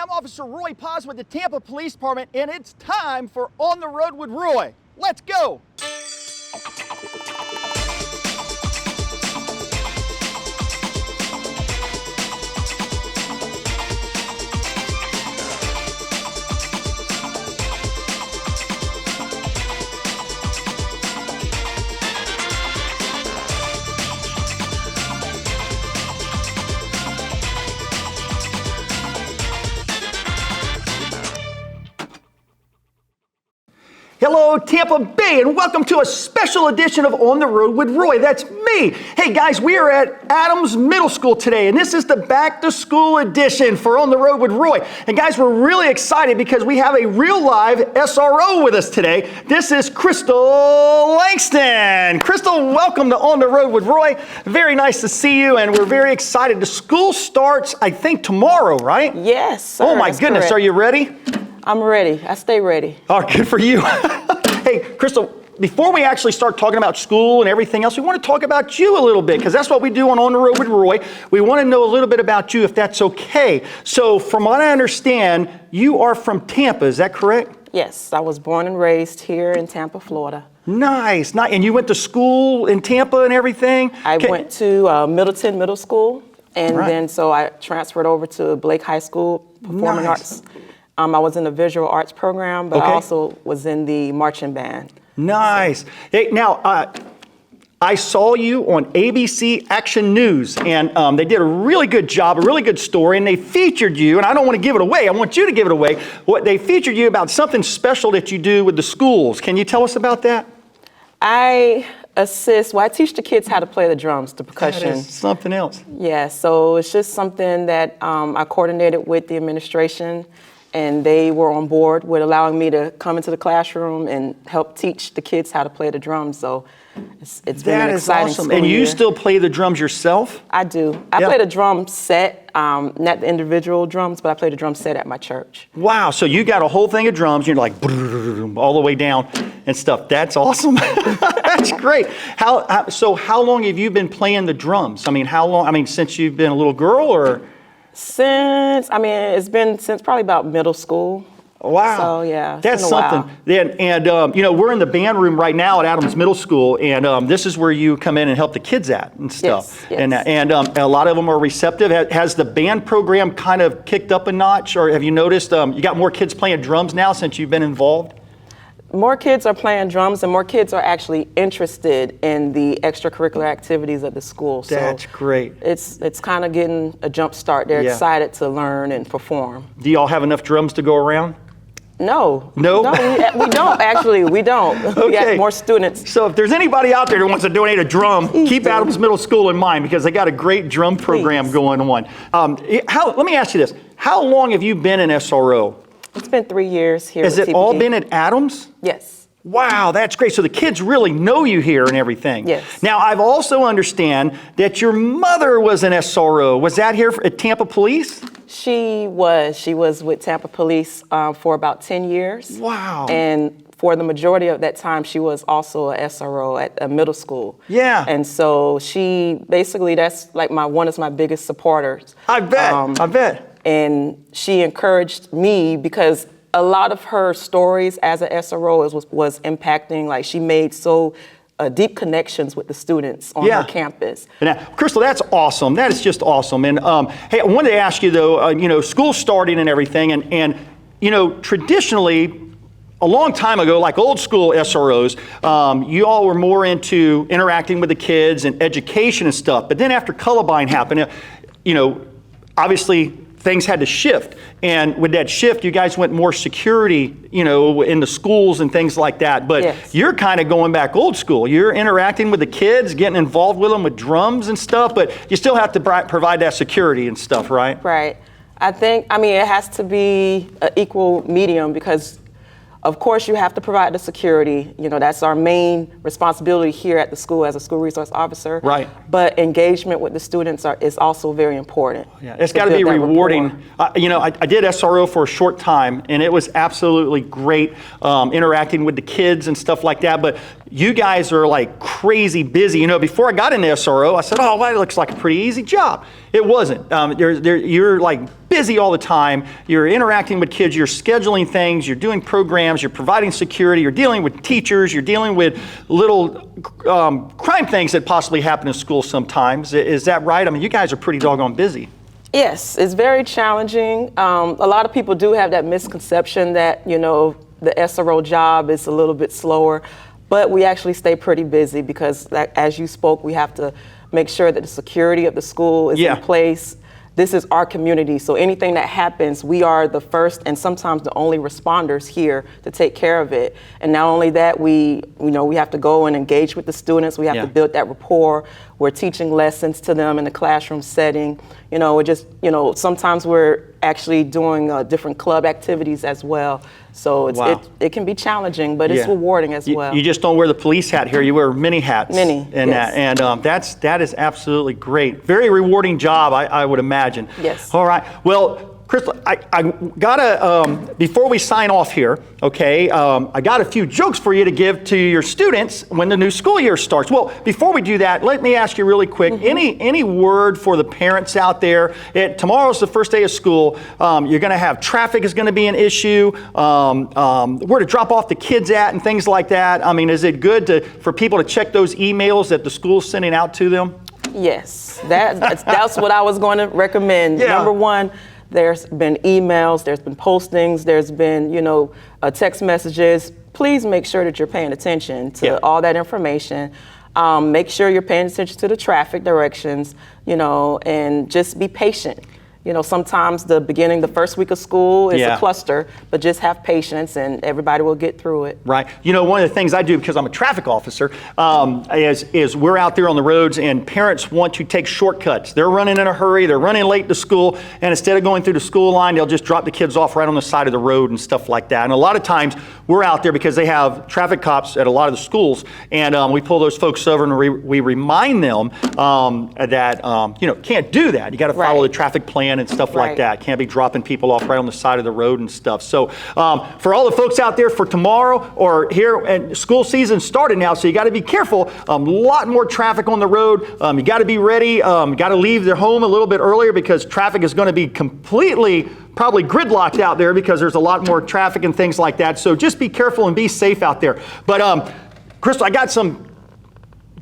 I'm Officer Roy Paz with the Tampa Police Department, and it's time for On the Road with Roy. Let's go! Hello, Tampa Bay, and welcome to a special edition of On the Road with Roy. That's me. Hey guys, we are at Adams Middle School today, and this is the back to school edition for On the Road with Roy. And guys, we're really excited because we have a real live SRO with us today. This is Crystal Langston. Crystal, welcome to On the Road with Roy. Very nice to see you, and we're very excited. The school starts, I think, tomorrow, right? Yes, sir. Oh my goodness, correct. Are you ready? I'm ready. I stay ready. Oh, good for you. Hey, Crystal, before we actually start talking about school and everything else, we want to talk about you a little bit, because that's what we do on the Road with Roy. We want to know a little bit about you, if that's okay. So from what I understand, you are from Tampa, is that correct? Yes, I was born and raised here in Tampa, Florida. Nice. And you went to school in Tampa and everything? I went to Middleton Middle School, and Right. then so I transferred over to Blake High School, Performing Arts. I was in the visual arts program, but I also was in the marching band. Nice. Hey, now, I saw you on ABC Action News, and they did a really good job, a really good story, and they featured you, and I don't want to give it away, I want you to give it away. They featured you about something special that you do with the schools. Can you tell us about that? I teach the kids how to play the drums, the percussion. That is something else. Yeah, so it's just something that I coordinated with the administration, and they were on board with allowing me to come into the classroom and help teach the kids how to play the drums. So it's been an exciting school year. And you still play the drums yourself? I do. I play the drum set, not the individual drums, but I play the drum set at my church. Wow, so you got a whole thing of drums, you're like all the way down and stuff. That's awesome. That's great. So how long have you been playing the drums? How long, since you've been a little girl, or? It's been since probably about middle school. Wow. So yeah, that's something. We're in the band room right now at Adams Middle School, and this is where you come in and help the kids at and stuff. Yes. And a lot of them are receptive. Has the band program kind of kicked up a notch, or have you noticed you got more kids playing drums now since you've been involved? More kids are playing drums, and more kids are actually interested in the extracurricular activities of the school. That's great. It's kind of getting a jump start. They're excited to learn and perform. Do y'all have enough drums to go around? No. No? We don't, actually. We don't. Okay. We got more students. So if there's anybody out there that wants to donate a drum, keep Adams Middle School in mind, because they got a great drum program going on. Let me ask you this. How long have you been an SRO? It's been 3 years here. Has it all been at Adams? Yes. Wow, that's great. So the kids really know you here and everything. Yes. Now, I've also understand that your mother was an SRO. Was that here at Tampa Police? She was. She was with Tampa Police for about 10 years. Wow. And for the majority of that time, she was also a SRO at a middle school. Yeah. And so that's like one of my biggest supporters. I bet. And she encouraged me, because a lot of her stories as an SRO was impacting. Like, she made deep connections with the students on her campus. Now, Crystal, that's awesome. That is just awesome. And hey, I wanted to ask you though, school starting and everything, and traditionally, a long time ago, like old school SROs, you all were more into interacting with the kids and education and stuff. But then after Columbine happened, obviously things had to shift. And with that shift, you guys went more security, in the schools and things like that. But you're kind of going back old school. You're interacting with the kids, getting involved with them with drums and stuff, but you still have to provide that security and stuff, right? Right. It has to be an equal medium, because of course, you have to provide the security. That's our main responsibility here at the school as a school resource officer. Right. But engagement with the students is also very important. Yeah, it's got to be rewarding. I did SRO for a short time, and it was absolutely great interacting with the kids and stuff like that. But you guys are like crazy busy. Before I got into SRO, I said, oh, well, it looks like a pretty easy job. It wasn't. You're like busy all the time. You're interacting with kids. You're scheduling things. You're doing programs. You're providing security. You're dealing with teachers. You're dealing with little crime things that possibly happen in school sometimes. Is that right? I mean, you guys are pretty doggone busy. Yes, it's very challenging. A lot of people do have that misconception that, the SRO job is a little bit slower, but we actually stay pretty busy because, as you spoke, we have to make sure that the security of the school is in place. This is our community, so anything that happens, we are the first and sometimes the only responders here to take care of it. And not only that, we have to go and engage with the students. We have to build that rapport. We're teaching lessons to them in the classroom setting. Sometimes we're actually doing different club activities as well. So it can be challenging, but it's rewarding as well. You just don't wear the police hat here. You wear many hats. Many, yes. That is absolutely great. Very rewarding job, I would imagine. Yes. All right. Well, Crystal, I gotta, before we sign off here, okay, I got a few jokes for you to give to your students when the new school year starts. Well, before we do that, let me ask you really quick, any word for the parents out there? Tomorrow's the first day of school. You're gonna have traffic is gonna be an issue, where to drop off the kids at and things like that. I mean, is it good for people to check those emails that the school's sending out to them? Yes, that's what I was going to recommend. Yeah. Number one, there's been emails, there's been postings, there's been, text messages. Please make sure that you're paying attention to all that information. Make sure you're paying attention to the traffic directions, and just be patient. Sometimes the first week of school is a cluster, but just have patience and everybody will get through it. Right. One of the things I do, because I'm a traffic officer, is we're out there on the roads and parents want to take shortcuts. They're running in a hurry, they're running late to school, and instead of going through the school line, they'll just drop the kids off right on the side of the road and stuff like that. And a lot of times we're out there because they have traffic cops at a lot of the schools, and we pull those folks over and we remind them that, can't do that. You got to follow the traffic plan and stuff like that. Can't be dropping people off right on the side of the road and stuff. So for all the folks out there for tomorrow or here, and school season started now, so you got to be careful. A lot more traffic on the road. You got to be ready. You got to leave their home a little bit earlier because traffic is going to be completely probably gridlocked out there because there's a lot more traffic and things like that. So just be careful and be safe out there. But Crystal, I got some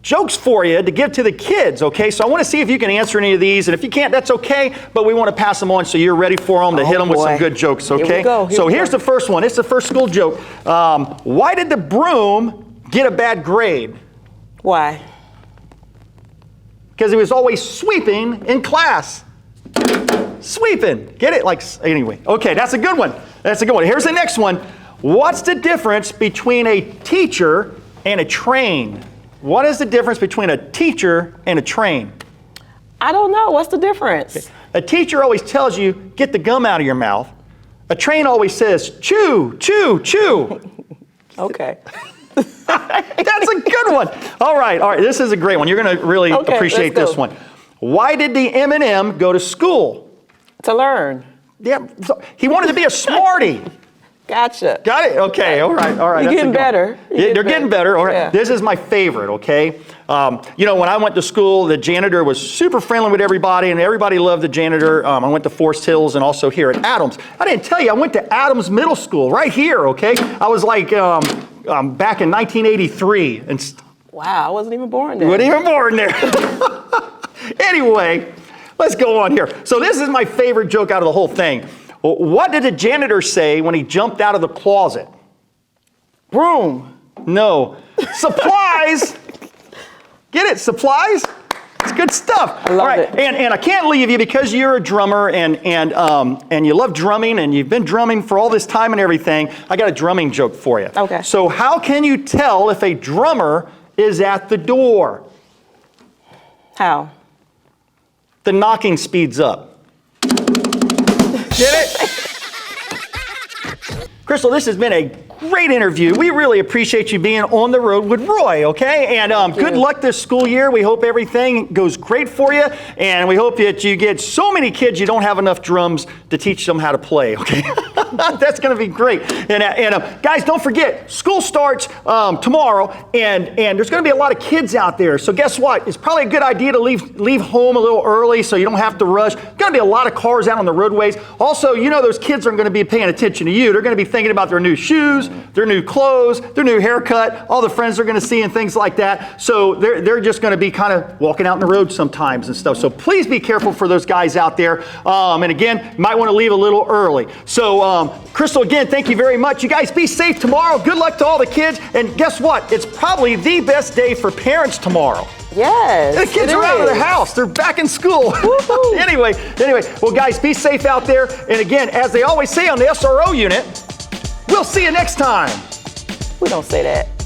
jokes for you to give to the kids, okay? So I want to see if you can answer any of these, and if you can't, that's okay, but we want to pass them on so you're ready for them to hit them with some good jokes, okay? Here we go. So here's the first one. It's the first school joke. Why did the broom get a bad grade? Why? Because he was always sweeping in class. Sweeping. Get it? Anyway. Okay, that's a good one. That's a good one. Here's the next one. What's the difference between a teacher and a train? What is the difference between a teacher and a train? I don't know. What's the difference? Okay. A teacher always tells you, get the gum out of your mouth. A train always says, chew, chew, chew. Okay. That's a good one. All right. This is a great one. You're going to really appreciate this one. Why did the M&M go to school? To learn. Yeah. He wanted to be a smarty. Gotcha. Got it? Okay, all right. You're getting better. They're getting better. All right. Yeah. This is my favorite, okay? When I went to school, the janitor was super friendly with everybody, and everybody loved the janitor. I went to Forest Hills and also here at Adams. I didn't tell you, I went to Adams Middle School right here, okay? I was back in 1983. Wow, I wasn't even born there. You weren't even born there. Anyway, let's go on here. So this is my favorite joke out of the whole thing. What did the janitor say when he jumped out of the closet? Broom. No. Supplies. Get it? Supplies? It's good stuff. I love it. And I can't leave you because you're a drummer and you love drumming and you've been drumming for all this time and everything. I got a drumming joke for you. Okay. So how can you tell if a drummer is at the door? How? The knocking speeds up. Get it? Crystal, this has been a great interview. We really appreciate you being on the road with Roy, okay? And good luck this school year. We hope everything goes great for you. And we hope that you get so many kids you don't have enough drums to teach them how to play, okay? That's going to be great. And guys, don't forget, school starts tomorrow, and there's going to be a lot of kids out there. So guess what? It's probably a good idea to leave home a little early so you don't have to rush. Going to be a lot of cars out on the roadways. Also, you know those kids aren't going to be paying attention to you. They're going to be thinking about their new shoes, their new clothes, their new haircut, all the friends they're going to see and things like that. So they're just going to be kind of walking out in the road sometimes and stuff. So please be careful for those guys out there. And again, you might want to leave a little early. So Crystal, again, thank you very much. You guys be safe tomorrow. Good luck to all the kids. And guess what? It's probably the best day for parents tomorrow. Yes. The kids are out of the house. They're back in school. Anyway, well, guys, be safe out there. And again, as they always say on the SRO unit, we'll see you next time. We don't say that.